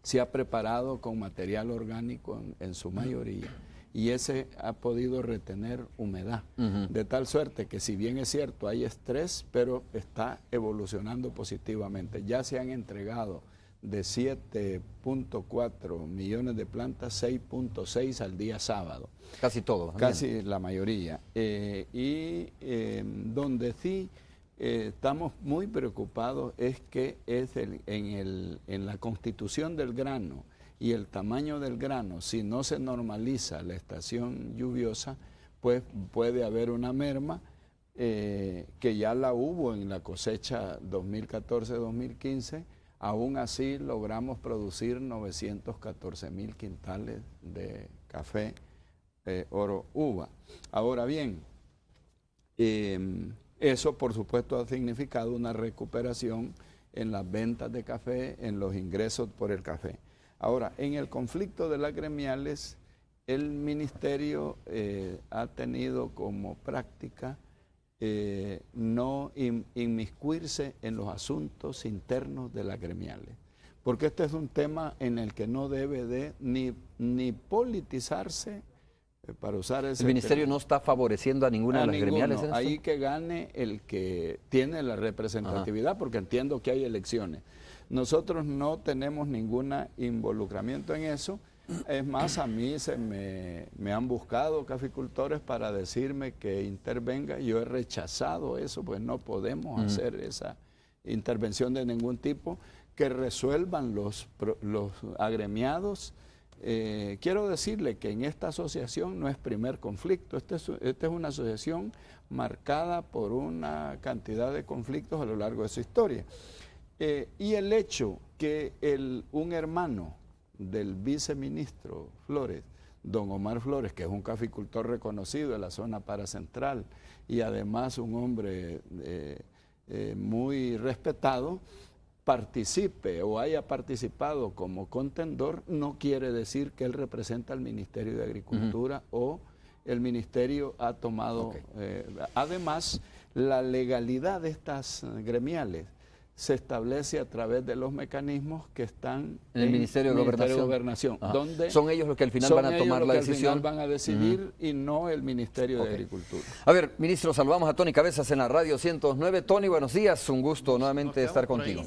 Speaker 3: se ha preparado con material orgánico en su mayoría, y ese ha podido retener humedad, de tal suerte que, si bien es cierto, hay estrés, pero está evolucionando positivamente. Ya se han entregado de 7.4 millones de plantas, 6.6 al día sábado.
Speaker 2: Casi todo.
Speaker 3: Casi
Speaker 2: bien.
Speaker 3: la mayoría. Donde sí estamos muy preocupados es que en la constitución del grano y el tamaño del grano, si no se normaliza la estación lluviosa, pues puede haber una merma, que ya la hubo en la cosecha 2014-2015. Aún así logramos producir 914,000 quintales de café oro uva. Ahora bien, eso por supuesto ha significado una recuperación en las ventas de café, en los ingresos por el café. Ahora, en el conflicto de las gremiales, el ministerio ha tenido como práctica no inmiscuirse en los asuntos internos de las gremiales, porque este es un tema en el que no debe de ni politizarse, para usar ese
Speaker 2: ¿El ministerio
Speaker 3: término.
Speaker 2: no está favoreciendo a ninguna de las gremiales en esto?
Speaker 3: Ahí que gane el que tiene la representatividad, porque entiendo que hay elecciones. Nosotros no tenemos ningún involucramiento en eso. Es más, a mí me han buscado caficultores para decirme que intervenga. Yo he rechazado eso, pues no podemos hacer esa intervención de ningún tipo. Que resuelvan los agremiados. Quiero decirle que en esta asociación no es primer conflicto. Esta es una asociación marcada por una cantidad de conflictos a lo largo de su historia. Y el hecho que un hermano del viceministro Flores, don Omar Flores, que es un caficultor reconocido de la zona paracentral y además un hombre muy respetado, participe o haya participado como contendor, no quiere decir que él representa al Ministerio de Agricultura o el Ministerio ha tomado... además, la legalidad de estas gremiales se establece a través de los mecanismos que están
Speaker 2: en el Ministerio de Gobernación,
Speaker 3: donde
Speaker 2: son ellos los que al final van a tomar la decisión.
Speaker 3: Al final van a decidir y no el Ministerio de Agricultura.
Speaker 2: A ver, ministro, saludamos a Tony Cabezas en la radio 109. Tony, buenos días, un gusto nuevamente estar contigo.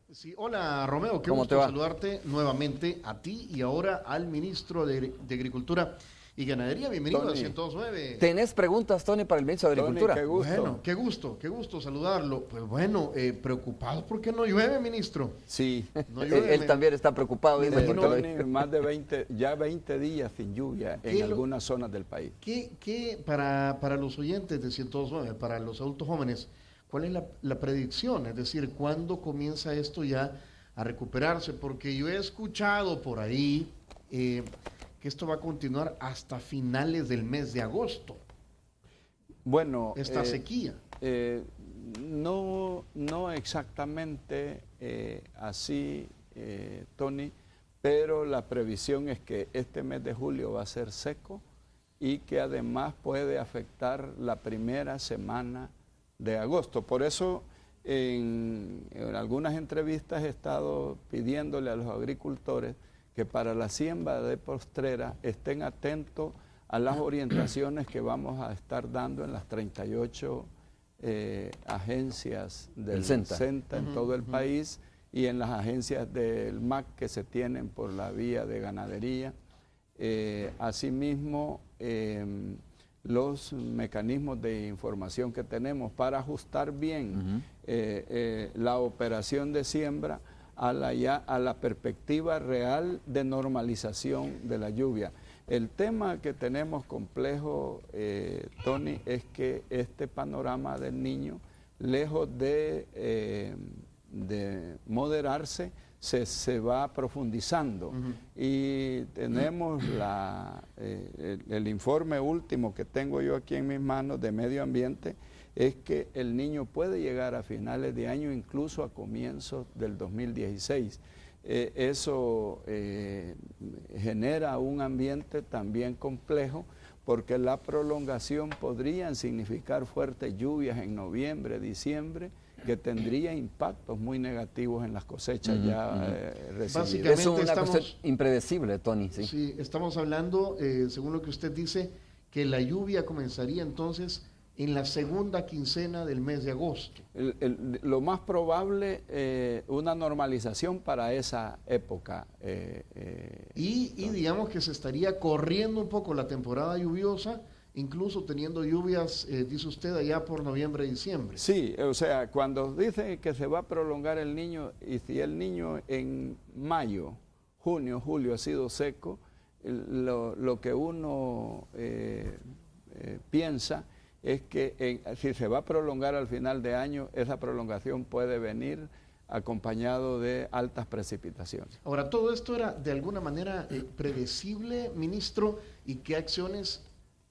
Speaker 4: Sí, hola Romeo, qué gusto saludarte nuevamente a ti y ahora al ministro de Agricultura y Ganadería. Bienvenido a 109.
Speaker 2: ¿Tenés preguntas, Tony, para el ministro de Agricultura?
Speaker 3: Tony, qué gusto.
Speaker 4: Bueno, qué gusto saludarlo. Pues bueno, preocupados porque no llueve, ministro.
Speaker 3: Sí.
Speaker 4: No llueve,
Speaker 2: él también está preocupado.
Speaker 3: Tony, más de 20 días sin lluvia en algunas zonas del país.
Speaker 4: ¿Qué para los oyentes de 109, para los adultos jóvenes, cuál es la predicción? Es decir, ¿cuándo comienza esto ya a recuperarse? Porque yo he escuchado por ahí que esto va a continuar hasta finales del mes de agosto.
Speaker 3: Bueno,
Speaker 4: esta sequía.
Speaker 3: No exactamente así, Tony, pero la previsión es que este mes de julio va a ser seco y que además puede afectar la primera semana de agosto. Por eso en algunas entrevistas he estado pidiéndole a los agricultores que para la siembra de postrera estén atentos a las orientaciones que vamos a estar dando en las 38 agencias del CENTA en todo el país y en las agencias del MAC que se tienen por la vía de ganadería. Asimismo, los mecanismos de información que tenemos para ajustar bien la operación de siembra a la perspectiva real de normalización de la lluvia. El tema que tenemos complejo, Tony, es que este panorama del Niño, lejos de moderarse, se va profundizando. Y tenemos el informe último que tengo yo aquí en mis manos de Medio Ambiente, es que el niño puede llegar a finales de año, incluso a comienzos del 2016. Eso genera un ambiente también complejo, porque la prolongación podrían significar fuertes lluvias en noviembre, diciembre, que tendría impactos muy negativos en las cosechas recibidas.
Speaker 4: Básicamente
Speaker 2: es una
Speaker 4: estamos,
Speaker 2: cuestión impredecible, Tony. Sí,
Speaker 4: sí, estamos hablando, según lo que usted dice, que la lluvia comenzaría entonces en la segunda quincena del mes de agosto.
Speaker 3: Lo más probable, una normalización para esa época.
Speaker 4: Y digamos que se estaría corriendo un poco la temporada lluviosa, incluso teniendo lluvias, dice usted, allá por noviembre, diciembre.
Speaker 3: Sí, o sea, cuando dice que se va a prolongar el niño, y si el niño en mayo, junio, julio ha sido seco, lo que uno piensa es que si se va a prolongar al final de año, esa prolongación puede venir acompañado de altas precipitaciones.
Speaker 4: Ahora, todo esto era de alguna manera predecible, ministro, ¿y qué acciones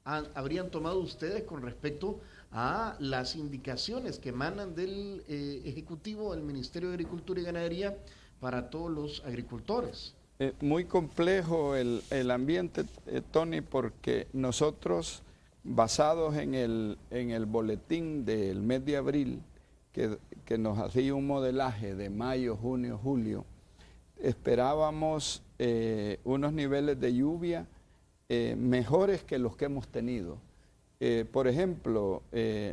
Speaker 4: habrían tomado ustedes con respecto a las indicaciones que emanan del Ejecutivo, del Ministerio de Agricultura y Ganadería para todos los agricultores?
Speaker 3: Muy complejo el ambiente, Tony, porque nosotros, basados en el boletín del mes de abril, que nos hacía un modelaje de mayo, junio, julio, esperábamos unos niveles de lluvia mejores que los que hemos tenido. Por ejemplo,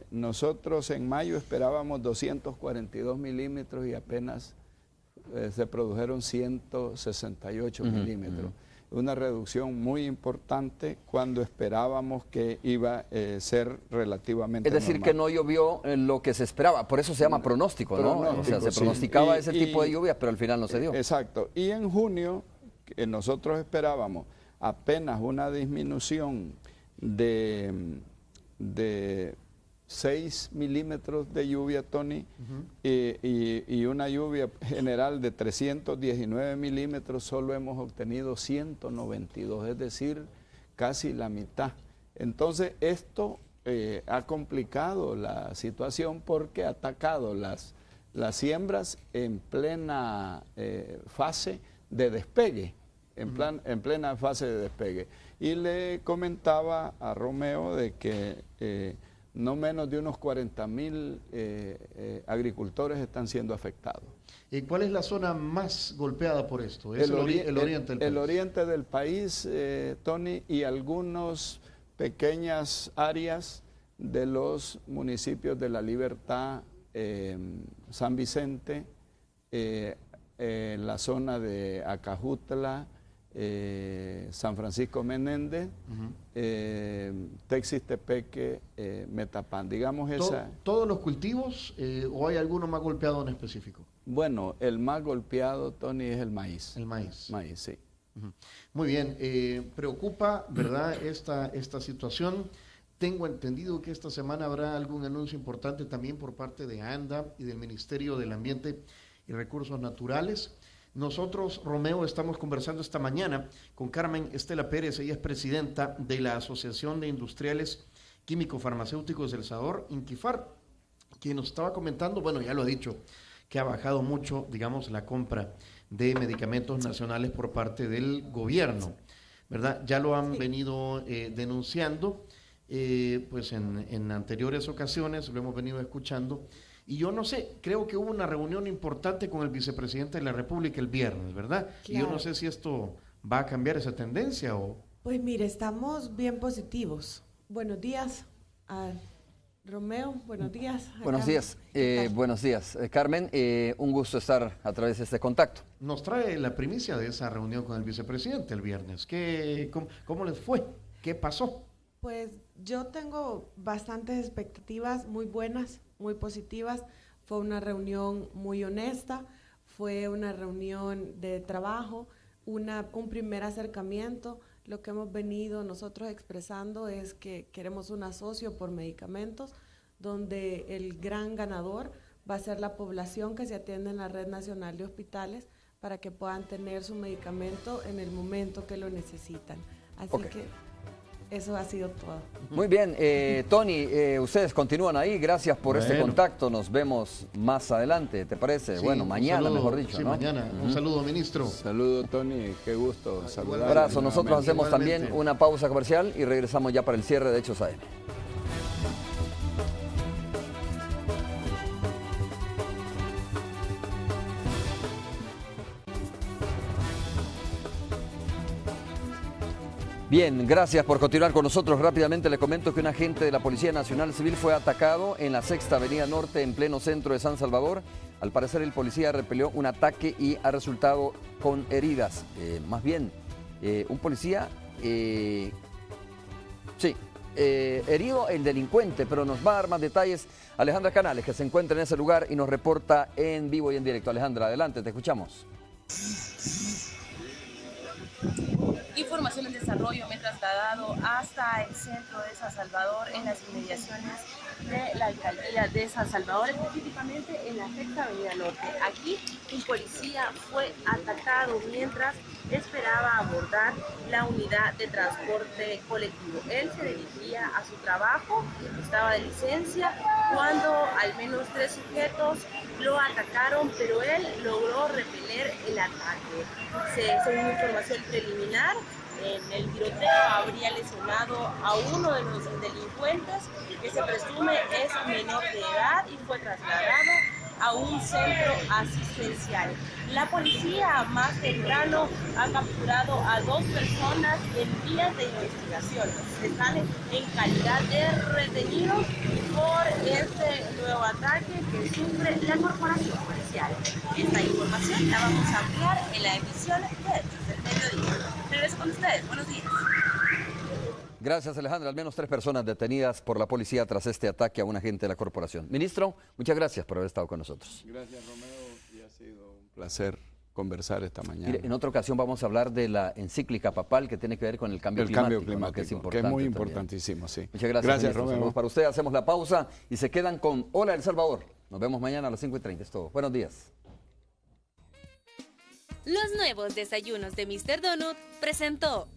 Speaker 3: nosotros en mayo esperábamos 242 milímetros y apenas se produjeron 168 milímetros. Una reducción muy importante cuando esperábamos que iba a ser relativamente
Speaker 2: Es decir,
Speaker 3: normal.
Speaker 2: que no llovió lo que se esperaba, por eso se llama pronóstico, ¿no? O sea, se
Speaker 3: sí.
Speaker 2: pronosticaba ese tipo de lluvia, pero al final no se dio.
Speaker 3: Exacto. Y en junio, nosotros esperábamos apenas una disminución de 6 milímetros de lluvia, Tony, y una lluvia general de 319 milímetros, solo hemos obtenido 192, es decir, casi la mitad. Entonces, esto ha complicado la situación porque ha atacado las siembras en plena fase de despegue, en plena fase de despegue. Y le comentaba a Romeo de que no menos de unos 40,000 agricultores están siendo afectados.
Speaker 4: ¿Y cuál es la zona más golpeada por esto? ¿Es el oriente del país?
Speaker 3: El oriente del país, Tony, y algunas pequeñas áreas de los municipios de La Libertad, San Vicente, la zona de Acajutla, San Francisco Menéndez, Texis-Tepeque, Metapán, digamos esa.
Speaker 4: ¿Todos los cultivos o hay alguno más golpeado en específico?
Speaker 3: Bueno, el más golpeado, Tony, es el maíz.
Speaker 4: El maíz.
Speaker 3: Maíz, sí.
Speaker 4: Muy bien, preocupa, ¿verdad?, esta situación. Tengo entendido que esta semana habrá algún anuncio importante también por parte de ANDA y del Ministerio del Ambiente y Recursos Naturales. Nosotros, Romeo, estamos conversando esta mañana con Carmen Estela Pérez. Ella es presidenta de la Asociación de Industriales Químico-Farmacéuticos del Salvador, INQIFAR, quien nos estaba comentando, bueno, ya lo ha dicho, que ha bajado mucho, digamos, la compra de medicamentos nacionales por parte del gobierno, ¿verdad? Ya lo han venido denunciando, pues en anteriores ocasiones lo hemos venido escuchando. Y yo no sé, creo que hubo una reunión importante con el vicepresidente de la República el viernes, ¿verdad? Claro. Y yo no sé si esto va a cambiar esa tendencia o...
Speaker 5: Pues mire, estamos bien positivos. Buenos días a Romeo, buenos días.
Speaker 2: Buenos días, buenos días. Carmen, un gusto estar a través de este contacto.
Speaker 4: Nos trae la primicia de esa reunión con el vicepresidente el viernes. ¿Cómo les fue? ¿Qué pasó?
Speaker 5: Pues yo tengo bastantes expectativas muy buenas, muy positivas. Fue una reunión muy honesta, fue una reunión de trabajo, un primer acercamiento. Lo que hemos venido nosotros expresando es que queremos un asocio por medicamentos, donde el gran ganador va a ser la población que se atiende en la Red Nacional de Hospitales para que puedan tener su medicamento en el momento que lo necesitan. Así que... Eso ha sido todo.
Speaker 2: Muy bien, Tony, ustedes continúan ahí, gracias por este contacto, nos vemos más adelante, ¿te parece?
Speaker 4: Sí,
Speaker 2: bueno, mañana
Speaker 4: saludo,
Speaker 2: mejor dicho,
Speaker 4: sí,
Speaker 2: ¿no?
Speaker 4: mañana. Un saludo, ministro.
Speaker 3: Saludo, Tony, qué gusto saludar.
Speaker 2: Un abrazo, nosotros hacemos
Speaker 4: Igualmente.
Speaker 2: también una pausa comercial y regresamos ya para el cierre de Hechos AM. Bien, gracias por continuar con nosotros. Rápidamente le comento que un agente de la Policía Nacional Civil fue atacado en la Sexta Avenida Norte, en pleno centro de San Salvador. Al parecer el policía repelió un ataque y ha resultado con heridas. Más bien, un policía, herido el delincuente, pero nos va a dar más detalles Alejandra Canales, que se encuentra en ese lugar y nos reporta en vivo y en directo. Alejandra, adelante, te escuchamos.
Speaker 6: Información en desarrollo, me he trasladado hasta el centro de San Salvador, en las inmediaciones de la alcaldía de San Salvador, específicamente en la Sexta Avenida Norte. Aquí un policía fue atacado mientras esperaba abordar la unidad de transporte colectivo. Él se dirigía a su trabajo, estaba de licencia, cuando al menos 3 sujetos lo atacaron, pero él logró repeler el ataque. Según información preliminar, en el tiroteo habría lesionado a uno de los delincuentes, que se presume es menor de edad y fue trasladado a un centro asistencial. La policía más temprano ha capturado a 2 personas en vías de investigación. Están en calidad de retenidos por este nuevo ataque que sufre la corporación policial. Esta información la vamos a ampliar en la emisión de Hechos del Mediodía. Regreso con ustedes. Buenos días.
Speaker 2: Gracias, Alejandra. Al menos 3 personas detenidas por la policía tras este ataque a un agente de la corporación. Ministro, muchas gracias por haber estado con nosotros.
Speaker 3: Gracias, Romeo, y ha sido un placer conversar esta mañana.
Speaker 2: Mire, en otra ocasión vamos a hablar de la encíclica papal que tiene que ver con el cambio climático.
Speaker 3: ¿No? Que es importante, muy importantísimo, sí.
Speaker 2: Muchas gracias,
Speaker 3: Gracias,
Speaker 2: ministro.
Speaker 3: Romeo.
Speaker 2: Saludos para usted. Hacemos la pausa y se quedan con Hola El Salvador. Nos vemos mañana a las 5:30. Es todo. Buenos días.
Speaker 1: Los nuevos desayunos de Mr. Donut presentó